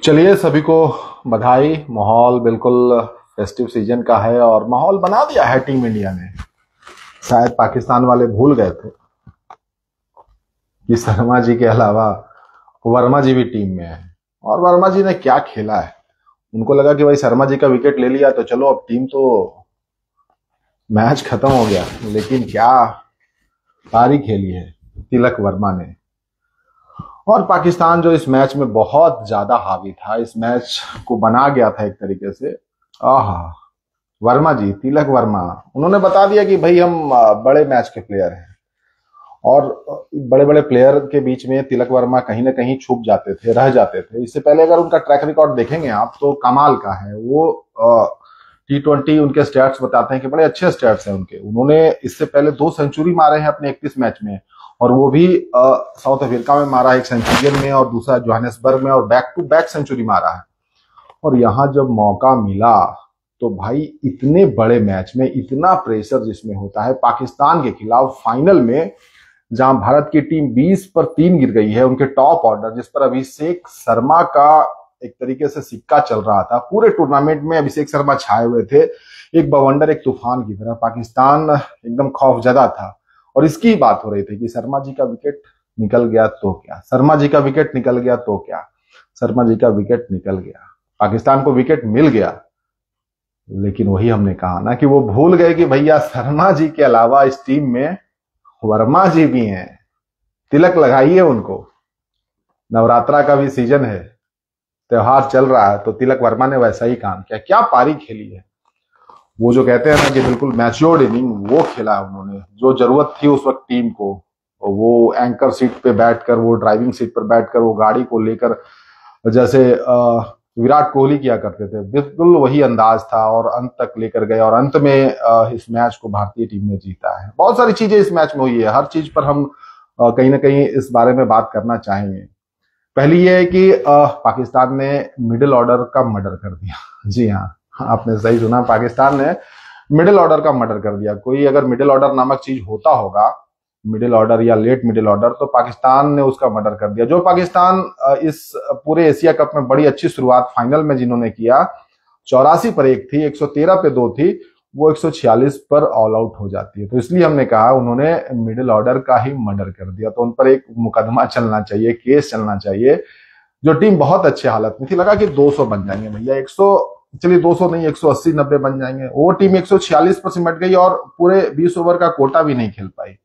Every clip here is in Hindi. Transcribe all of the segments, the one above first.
चलिए, सभी को बधाई। माहौल बिल्कुल फेस्टिव सीजन का है और माहौल बना दिया है टीम इंडिया ने। शायद पाकिस्तान वाले भूल गए थे कि शर्मा जी के अलावा वर्मा जी भी टीम में है। और वर्मा जी ने क्या खेला है। उनको लगा कि भाई शर्मा जी का विकेट ले लिया तो चलो अब टीम तो मैच खत्म हो गया, लेकिन क्या पारी खेली है तिलक वर्मा ने। और पाकिस्तान जो इस मैच में बहुत ज्यादा हावी था, इस मैच को बना गया था एक तरीके से। आहा, वर्मा जी, तिलक वर्मा, उन्होंने बता दिया कि भाई हम बड़े मैच के प्लेयर हैं। और बड़े बड़े प्लेयर के बीच में तिलक वर्मा कहीं ना कहीं छुप जाते थे, रह जाते थे। इससे पहले अगर उनका ट्रैक रिकॉर्ड देखेंगे आप तो कमाल का है। वो T20 उनके स्टैट्स बताते हैं कि बड़े अच्छे स्टैट्स हैं उनके। उन्होंने इससे पहले 2 सेंचुरी मारे हैं अपने 31 मैच में, और वो भी साउथ अफ्रीका में मारा, एक सेंचुरियन में और दूसरा जोहानिसबर्ग में, और बैक टू बैक सेंचुरी मारा है। और यहां जब मौका मिला तो भाई इतने बड़े मैच में इतना प्रेशर जिसमें होता है, पाकिस्तान के खिलाफ फाइनल में जहां भारत की टीम 20 पर 3 गिर गई है, उनके टॉप ऑर्डर जिस पर अभिषेक शर्मा का एक तरीके से सिक्का चल रहा था। पूरे टूर्नामेंट में अभिषेक शर्मा छाए हुए थे, एक बवंडर, एक तूफान की तरह। पाकिस्तान एकदम खौफजदा था और इसकी बात हो रही थी कि शर्मा जी का विकेट निकल गया तो क्या, शर्मा जी का विकेट निकल गया तो क्या, शर्मा जी का विकेट निकल गया। पाकिस्तान को विकेट मिल गया, लेकिन वही हमने कहा ना कि वो भूल गए कि भैया शर्मा जी के अलावा इस टीम में वर्मा जी भी हैं। तिलक लगाइए उनको। नवरात्रा का भी सीजन है, त्योहार चल रहा है, तो तिलक वर्मा ने वैसा ही काम किया। क्या पारी खेली है। वो जो कहते हैं ना कि बिल्कुल मैच्योर्ड इनिंग, वो खेला उन्होंने जो जरूरत थी उस वक्त टीम को। वो एंकर सीट पे बैठकर, वो ड्राइविंग सीट पर बैठकर, वो गाड़ी को लेकर जैसे विराट कोहली किया करते थे, बिल्कुल वही अंदाज था और अंत तक लेकर गए। और अंत में इस मैच को भारतीय टीम ने जीता है। बहुत सारी चीजें इस मैच में हुई है, हर चीज पर हम कहीं ना कहीं इस बारे में बात करना चाहेंगे। पहली ये है कि पाकिस्तान ने मिडिल ऑर्डर का मर्डर कर दिया। जी हाँ, आपने सही सुना, पाकिस्तान ने मिडिल ऑर्डर का मर्डर कर दिया। कोई अगर मिडिल ऑर्डर नामक चीज होता होगा, मिडिल ऑर्डर या लेट मिडिल ऑर्डर, तो पाकिस्तान ने उसका मर्डर कर दिया। जो पाकिस्तान इस पूरे एशिया कप में बड़ी अच्छी शुरुआत फाइनल में जिन्होंने किया, 84 पर 1 थी, 113 पे 2 थी, वो 146 पर ऑल आउट हो जाती है। तो इसलिए हमने कहा उन्होंने मिडिल ऑर्डर का ही मर्डर कर दिया। तो उन पर एक मुकदमा चलना चाहिए, केस चलना चाहिए। जो टीम बहुत अच्छे हालत में थी, लगा कि 200 बन जाएंगे भैया, 100, चलिए 200 नहीं, 180-90 बन जाएंगे। वो टीम 146 पर सिमट गई और पूरे 20 ओवर का कोटा भी नहीं खेल पाई।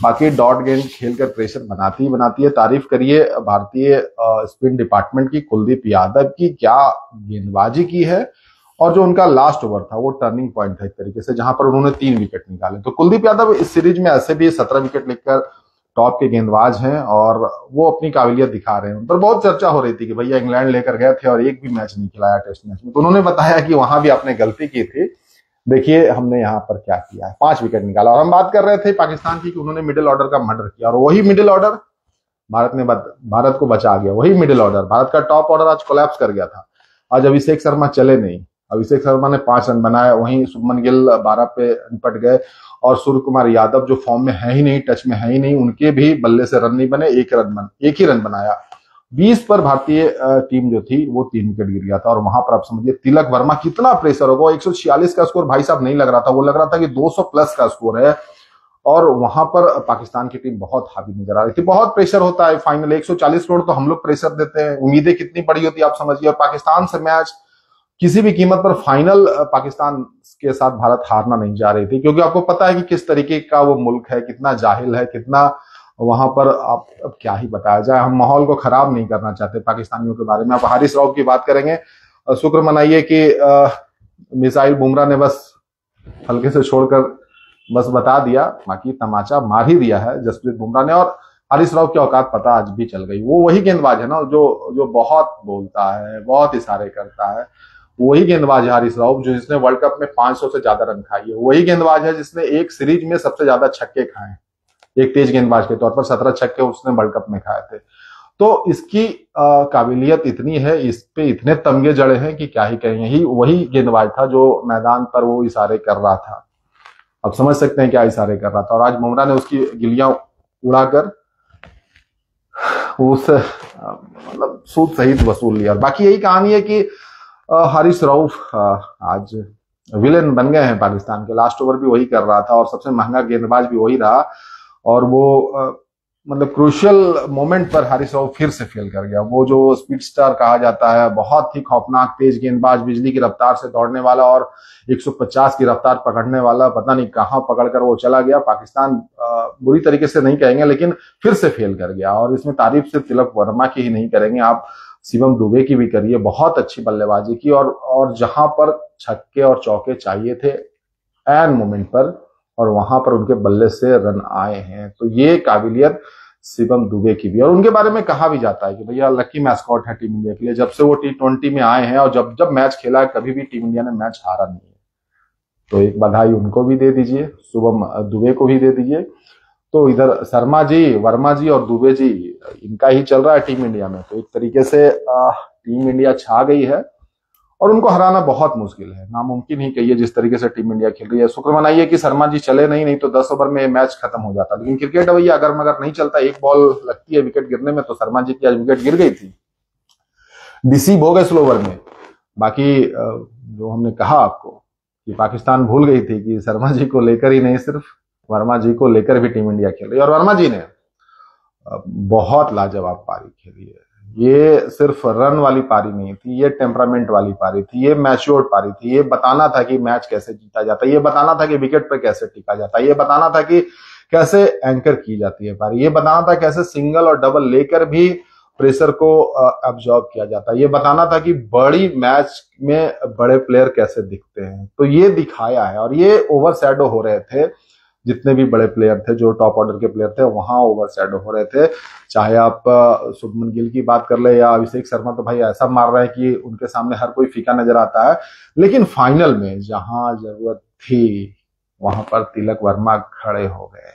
बाकी डॉट गेंद खेलकर प्रेशर बनाती ही बनाती है। तारीफ करिए भारतीय स्पिन डिपार्टमेंट की, कुलदीप यादव की, क्या गेंदबाजी की है। और जो उनका लास्ट ओवर था वो टर्निंग पॉइंट था एक तरीके से, जहां पर उन्होंने 3 विकेट निकाले। तो कुलदीप यादव इस सीरीज में ऐसे भी 17 विकेट लेकर टॉप के गेंदबाज हैं और वो अपनी काबिलियत दिखा रहे हैं। उन पर बहुत चर्चा हो रही थी कि भैया इंग्लैंड लेकर गए थे और एक भी मैच नहीं खिलाया टेस्ट मैच में। तो उन्होंने बताया कि वहां भी आपने गलती की थी, देखिए हमने यहाँ पर क्या किया है, 5 विकेट निकाला। और हम बात कर रहे थे पाकिस्तान की कि उन्होंने मिडिल ऑर्डर का मर्डर किया, और वही मिडिल ऑर्डर भारत को बचा गया। वही मिडिल ऑर्डर, भारत का टॉप ऑर्डर आज कोलैप्स कर गया था। आज अभिषेक शर्मा चले नहीं, अभिषेक शर्मा ने 5 रन बनाया, वहीं शुभमन गिल 12 पे निपट गए। और सूर्य कुमार यादव जो फॉर्म में है ही नहीं, टच में है ही नहीं, उनके भी बल्ले से रन नहीं बने, एक ही रन बनाया। 20 पर भारतीय टीम जो थी वो 3 विकेट गिर गया था। और वहां पर आप समझिए तिलक वर्मा, कितना प्रेशर होगा। 146 का स्कोर भाई साहब नहीं लग रहा था, वो लग रहा था कि 200 प्लस का स्कोर है। और वहां पर पाकिस्तान की टीम बहुत हावी नजर आ रही थी। बहुत प्रेशर होता है फाइनल, 140 करोड़ तो हम लोग प्रेशर देते हैं, उम्मीदें कितनी बड़ी होती है आप समझिए। और पाकिस्तान से मैच किसी भी कीमत पर फाइनल पाकिस्तान के साथ भारत हारना नहीं जा रही थी, क्योंकि आपको पता है कि किस तरीके का वो मुल्क है, कितना जाहिल है, कितना वहां पर आप अब क्या ही बताया जाए। हम माहौल को खराब नहीं करना चाहते पाकिस्तानियों के बारे में। आप हारिस राव की बात करेंगे, शुक्र मनाइए कि मिसाइल बुमराह ने बस हल्के से छोड़कर बस बता दिया, बाकी तमाचा मार ही दिया है जसप्रीत बुमराह ने। और हारिस राव की औकात पता आज भी चल गई। वो वही गेंदबाज है ना जो बहुत बोलता है, बहुत इशारे करता है। वही गेंदबाज है हारिस राव जो जिसने वर्ल्ड कप में 500 से ज्यादा रन खाई है। वही गेंदबाज है जिसने एक सीरीज में सबसे ज्यादा छक्के खाए, एक तेज गेंदबाज के तौर पर 17 छक्के उसने वर्ल्ड कप में खाए थे। तो इसकी काबिलियत इतनी है, इस पे इतने तमगे जड़े हैं कि क्या ही कहें। यही वही गेंदबाज था जो मैदान पर वो इशारे कर रहा था। अब समझ सकते हैं क्या इशारे कर रहा था। और आज बुमराह ने उसकी गिल्लियां उड़ाकर उस मतलब सूद सहित वसूल लिया। और बाकी यही कहानी है कि हारिस रऊफ आज विलेन बन गए हैं पाकिस्तान के। लास्ट ओवर भी वही कर रहा था और सबसे महंगा गेंदबाज भी वही रहा, और वो मतलब क्रूशियल मोमेंट पर हारिस रऊफ फिर से फेल कर गया। वो जो स्पीड स्टार कहा जाता है, बहुत ही खौफनाक तेज गेंदबाज, बिजली की रफ्तार से दौड़ने वाला और 150 की रफ्तार पकड़ने वाला, पता नहीं कहां पकड़कर वो चला गया। पाकिस्तान बुरी तरीके से नहीं कहेंगे लेकिन फिर से फेल कर गया। और इसमें तारीफ सिर्फ तिलक वर्मा की ही नहीं करेंगे, आप शिवम दुबे की भी करिए। बहुत अच्छी बल्लेबाजी की, और जहां पर छक्के और चौके चाहिए थे एन मोमेंट पर, और वहां पर उनके बल्ले से रन आए हैं। तो ये काबिलियत शिवम दुबे की भी। और उनके बारे में कहा भी जाता है कि भैया लकी मैस्कॉट है टीम इंडिया के लिए। जब से वो T20 में आए हैं और जब जब मैच खेला है, कभी भी टीम इंडिया ने मैच हारा नहीं है। तो एक बधाई उनको भी दे दीजिए, शिवम दुबे को भी दे दीजिए। तो इधर शर्मा जी, वर्मा जी और दुबे जी, इनका ही चल रहा है टीम इंडिया में। तो एक तरीके से टीम इंडिया छा गई है और उनको हराना बहुत मुश्किल है, नामुमकिन ही कहिए जिस तरीके से टीम इंडिया खेल रही है। शुक्र मनाइए कि शर्मा जी चले नहीं तो 10 ओवर में मैच खत्म हो जाता। लेकिन क्रिकेट भैया अगर मगर नहीं चलता, एक बॉल लगती है विकेट गिरने में, तो शर्मा जी की आज विकेट गिर गई थी, डिसीव हो गए स्लो ओवर में। बाकी जो हमने कहा आपको कि पाकिस्तान भूल गई थी कि शर्मा जी को लेकर ही नहीं, सिर्फ वर्मा जी को लेकर भी टीम इंडिया खेल रही है। और वर्मा जी ने बहुत लाजवाब पारी खेली है। ये सिर्फ रन वाली पारी नहीं थी, ये टेम्परामेंट वाली पारी थी, ये मैच्योर्ड पारी थी। ये बताना था कि मैच कैसे जीता जाता है, ये बताना था कि विकेट पे कैसे टिका जाता है, ये बताना था कि कैसे एंकर की जाती है पारी, ये बताना था कैसे सिंगल और डबल लेकर भी प्रेशर को एब्जॉर्ब किया जाता है, ये बताना था कि बड़ी मैच में बड़े प्लेयर कैसे दिखते हैं। तो ये दिखाया है, और ये ओवर शैडो हो रहे थे। जितने भी बड़े प्लेयर थे, जो टॉप ऑर्डर के प्लेयर थे, वहां ओवर शैडो हो रहे थे। चाहे आप शुभमन गिल की बात कर ले या अभिषेक शर्मा, तो भाई ऐसा मार रहे हैं कि उनके सामने हर कोई फीका नजर आता है। लेकिन फाइनल में जहां जरूरत थी वहां पर तिलक वर्मा खड़े हो गए।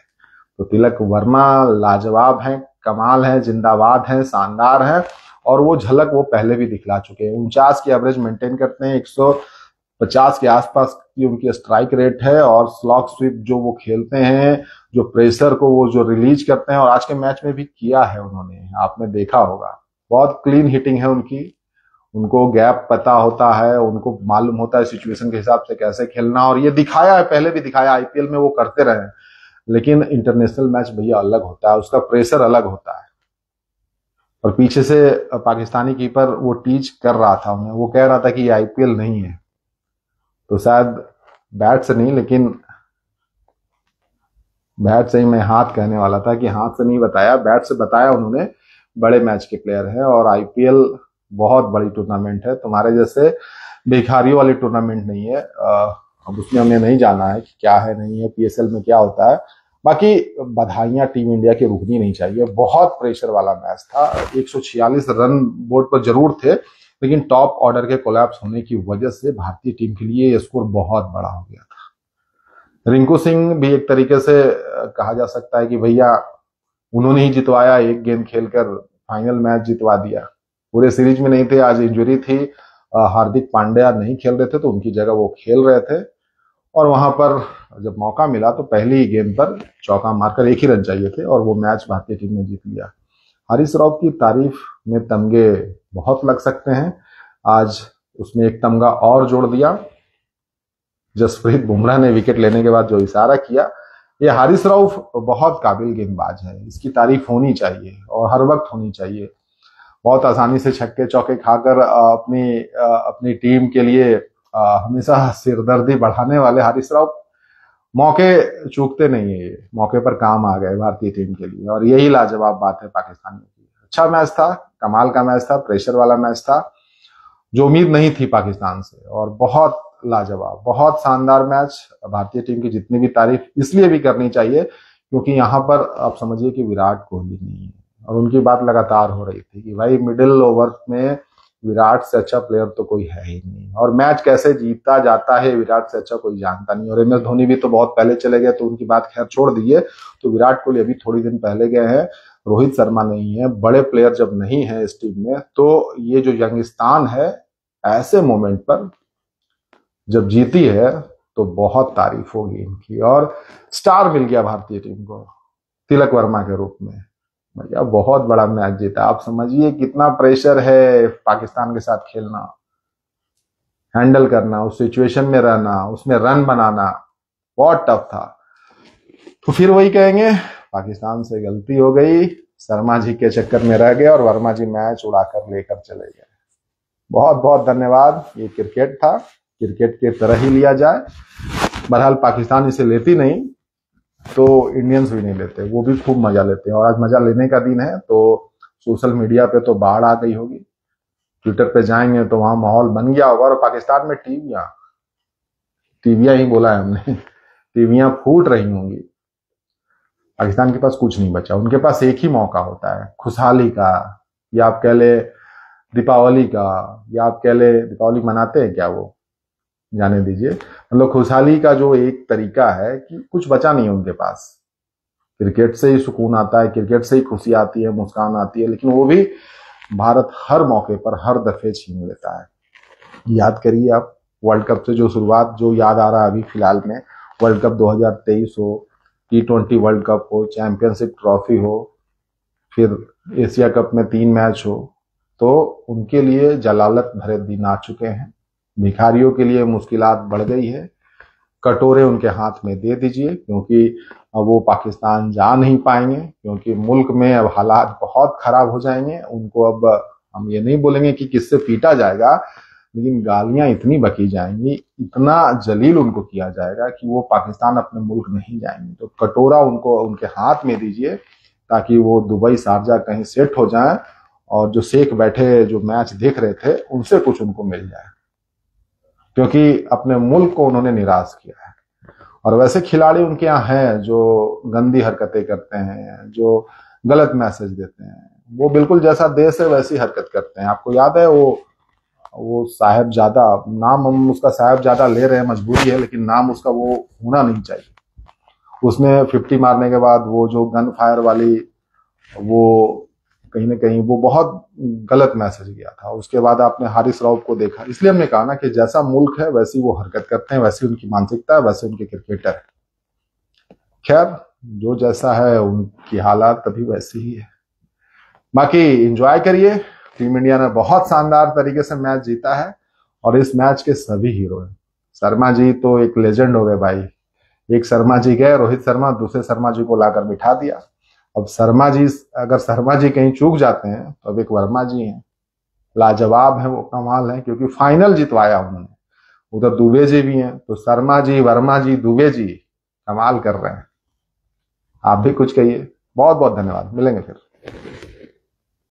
तो तिलक वर्मा लाजवाब हैं, कमाल है, जिंदाबाद हैं, शानदार हैं। और वो झलक वो पहले भी दिखला चुके हैं। 49 की एवरेज मेंटेन करते हैं, 150 के आसपास की उनकी स्ट्राइक रेट है, और स्लॉग स्वीप जो वो खेलते हैं, जो प्रेशर को वो जो रिलीज करते हैं, और आज के मैच में भी किया है उन्होंने, आपने देखा होगा। बहुत क्लीन हिटिंग है उनकी, उनको गैप पता होता है, उनको मालूम होता है सिचुएशन के हिसाब से कैसे खेलना। और ये दिखाया है, पहले भी दिखाया, आईपीएल में वो करते रहे। लेकिन इंटरनेशनल मैच भैया अलग होता है, उसका प्रेशर अलग होता है। और पीछे से पाकिस्तानी कीपर वो टीच कर रहा था उन्हें, वो कह रहा था कि ये आईपीएल नहीं है। तो शायद बैट से नहीं, लेकिन बैट से ही मैं हाथ कहने वाला था कि हाथ से नहीं बताया, बैट से बताया उन्होंने। बड़े मैच के प्लेयर हैं और आईपीएल बहुत बड़ी टूर्नामेंट है, तुम्हारे जैसे भिखारियों वाली टूर्नामेंट नहीं है। अब उसमें हमें नहीं जाना है कि क्या है नहीं है, पीएसएल में क्या होता है। बाकी बधाइयां टीम इंडिया की रुकनी नहीं चाहिए। बहुत प्रेशर वाला मैच था, 146 रन बोर्ड पर जरूर थे, लेकिन टॉप ऑर्डर के कोलैप्स होने की वजह से भारतीय टीम के लिए यह स्कोर बहुत बड़ा हो गया था। रिंकू सिंह भी एक तरीके से कहा जा सकता है कि भैया उन्होंने ही जितवाया, एक गेंद खेलकर फाइनल मैच जितवा दिया। पूरे सीरीज में नहीं थे, आज इंजरी थी, हार्दिक पांड्या नहीं खेल रहे थे, तो उनकी जगह वो खेल रहे थे। और वहां पर जब मौका मिला तो पहली ही गेंद पर चौका मारकर 1 ही रन चाहिए थे और वो मैच भारतीय टीम ने जीत लिया। हारिस रऊफ की तारीफ में तमगे बहुत लग सकते हैं, आज उसमें एक तमगा और जोड़ दिया। जसप्रीत बुमराह ने विकेट लेने के बाद जो इशारा किया, ये हारिस रऊफ बहुत काबिल गेंदबाज है, इसकी तारीफ होनी चाहिए और हर वक्त होनी चाहिए। बहुत आसानी से छक्के चौके खाकर अपनी टीम के लिए हमेशा सिरदर्दी बढ़ाने वाले हारिस रऊफ मौके चूकते नहीं है। मौके पर काम आ गए भारतीय टीम के लिए, और यही लाजवाब बात है पाकिस्तान की। अच्छा मैच था, कमाल का मैच था, प्रेशर वाला मैच था, जो उम्मीद नहीं थी पाकिस्तान से, और बहुत लाजवाब, बहुत शानदार मैच। भारतीय टीम की जितनी भी तारीफ इसलिए भी करनी चाहिए क्योंकि यहाँ पर आप समझिए कि विराट कोहली नहीं है, और उनकी बात लगातार हो रही थी कि भाई मिडिल ओवर में विराट से अच्छा प्लेयर तो कोई है ही नहीं, और मैच कैसे जीता जाता है विराट से अच्छा कोई जानता नहीं। और एम एस धोनी भी तो बहुत पहले चले गए, तो उनकी बात खैर छोड़ दीजिए। तो विराट कोहली अभी थोड़ी दिन पहले गए हैं, रोहित शर्मा नहीं है। बड़े प्लेयर जब नहीं है इस टीम में, तो ये जो यंगिस्तान है ऐसे मोमेंट पर जब जीती है तो बहुत तारीफ होगी इनकी। और स्टार मिल गया भारतीय टीम को तिलक वर्मा के रूप में। भैया बहुत बड़ा मैच जीता। आप समझिए कितना प्रेशर है पाकिस्तान के साथ खेलना, हैंडल करना, उस सिचुएशन में रहना, उसमें रन बनाना, बहुत टफ था। तो फिर वही कहेंगे पाकिस्तान से गलती हो गई, शर्मा जी के चक्कर में रह गए और वर्मा जी मैच उड़ाकर लेकर चले गए। बहुत बहुत धन्यवाद। ये क्रिकेट था, क्रिकेट की तरह ही लिया जाए। बहरहाल पाकिस्तान इसे लेती नहीं तो इंडियंस भी नहीं लेते, वो भी खूब मजा लेते हैं। और आज मजा लेने का दिन है, तो सोशल मीडिया पे तो बाढ़ आ गई होगी, ट्विटर पे जाएंगे तो वहां माहौल बन गया होगा। और पाकिस्तान में टीवियां ही बोला है हमने, टीवियां फूट रही होंगी। पाकिस्तान के पास कुछ नहीं बचा, उनके पास एक ही मौका होता है खुशहाली का, या आप कह ले दीपावली का, या आप कह ले दीपावली मनाते हैं क्या वो, जाने दीजिए। मतलब खुशहाली का जो एक तरीका है कि कुछ बचा नहीं है उनके पास। क्रिकेट से ही सुकून आता है, क्रिकेट से ही खुशी आती है, मुस्कान आती है, लेकिन वो भी भारत हर मौके पर हर दफे छीन लेता है। याद करिए आप, वर्ल्ड कप से जो शुरुआत जो याद आ रहा है अभी फिलहाल में, वर्ल्ड कप 2023 हो, T20 वर्ल्ड कप हो, चैंपियनशिप ट्रॉफी हो, फिर एशिया कप में 3 मैच हो, तो उनके लिए जलालत भरे दिन आ चुके हैं। भिखारियों के लिए मुश्किलात बढ़ गई है। कटोरे उनके हाथ में दे दीजिए, क्योंकि अब वो पाकिस्तान जा नहीं पाएंगे, क्योंकि मुल्क में अब हालात बहुत खराब हो जाएंगे। उनको अब हम ये नहीं बोलेंगे कि किससे पीटा जाएगा, लेकिन गालियां इतनी बकी जाएंगी, इतना जलील उनको किया जाएगा कि वो पाकिस्तान अपने मुल्क नहीं जाएंगे। तो कटोरा उनको उनके हाथ में दीजिए, ताकि वो दुबई शारजा कहीं सेट हो जाए और जो शेख बैठे जो मैच देख रहे थे उनसे कुछ उनको मिल जाए, क्योंकि अपने मुल्क को उन्होंने निराश किया है। और वैसे खिलाड़ी उनके यहाँ हैं जो गंदी हरकतें करते हैं, जो गलत मैसेज देते हैं, वो बिल्कुल जैसा देश है वैसी हरकत करते हैं। आपको याद है वो साहिबजादा, नाम हम उसका साहिबजादा ले रहे हैं, मजबूरी है, लेकिन नाम उसका वो होना नहीं चाहिए। उसने 50 मारने के बाद वो जो गन फायर वाली, वो कहीं ना कहीं वो बहुत गलत मैसेज गया था। उसके बाद आपने हारिस रऊफ को देखा। इसलिए हमने कहा ना कि जैसा मुल्क है वैसी वो हरकत करते हैं, वैसी उनकी मानसिकता है, वैसे उनके क्रिकेटर है। खैर, जो जैसा है उनकी हालात तभी वैसी ही है। बाकी एंजॉय करिए। टीम इंडिया ने बहुत शानदार तरीके से मैच जीता है और इस मैच के सभी हीरो हैं। शर्मा जी तो एक लेजेंड हो गए भाई। एक शर्मा जी गए, रोहित शर्मा, दूसरे शर्मा जी को लाकर बिठा दिया। अब अगर शर्मा जी कहीं चूक जाते हैं तो अब एक वर्मा जी हैं, लाजवाब है, वो कमाल है, क्योंकि फाइनल जितवाया उन्होंने। उधर दुबे जी भी हैं, तो शर्मा जी, वर्मा जी, दुबे जी कमाल कर रहे हैं। आप भी कुछ कहिए। बहुत बहुत धन्यवाद, मिलेंगे फिर।